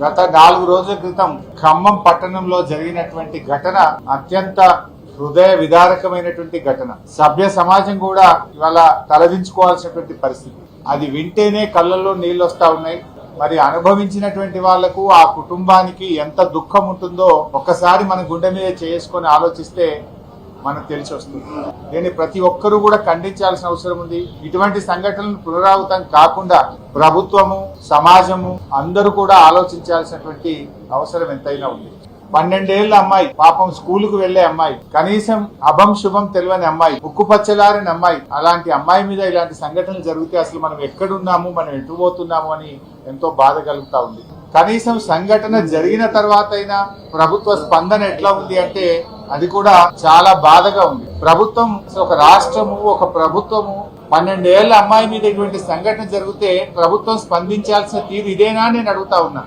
గత 4 రోజుల క్రితం ఖమ్మం పట్టణంలో జరిగినటువంటి ఘటన అత్యంత హృదయ విదారకమైనటువంటి ఘటన. సభ్య సమాజం కూడా ఇవాళ తలదించుకోవాల్సినటువంటి పరిస్థితి. అది వింటేనే కళ్ళల్లో నీళ్ళు వస్తా ఉన్నాయి. మరి అనుభవించినటువంటి వాళ్లకు, ఆ కుటుంబానికి ఎంత దుఃఖం ఉంటుందో ఒక్కసారి మన గుండె మీద చేసుకొని ఆలోచిస్తే మనకు తెలిసి వస్తుంది. దీన్ని ప్రతి ఒక్కరూ కూడా ఖండించాల్సిన అవసరం ఉంది. ఇటువంటి సంఘటనలు పునరావృతం కాకుండా ప్రభుత్వము, సమాజము అందరూ కూడా ఆలోచించాల్సినటువంటి అవసరం ఎంతైనా ఉంది. 12 ఏళ్ల అమ్మాయి, పాపం స్కూలుకు వెళ్లే అమ్మాయి, కనీసం అభం శుభం తెలియని అమ్మాయి, ఉక్కుపచ్చలారని అమ్మాయి. అలాంటి అమ్మాయి మీద ఇలాంటి సంఘటనలు జరిగితే అసలు మనం ఎక్కడున్నాము, మనం ఎటు పోతున్నాము అని ఎంతో బాధ కలుగుతా ఉంది. కనీసం సంఘటన జరిగిన తర్వాత అయినా ప్రభుత్వ స్పందన ఎట్లా ఉంది అంటే అది కూడా చాలా బాధగా ఉంది. ప్రభుత్వం, ఒక రాష్ట్రము, ఒక ప్రభుత్వము 12 ఏళ్ల అమ్మాయి మీద ఇటువంటి సంఘటన జరిగితే ప్రభుత్వం స్పందించాల్సిన తీరు ఇదేనా నేను అడుగుతా ఉన్నా.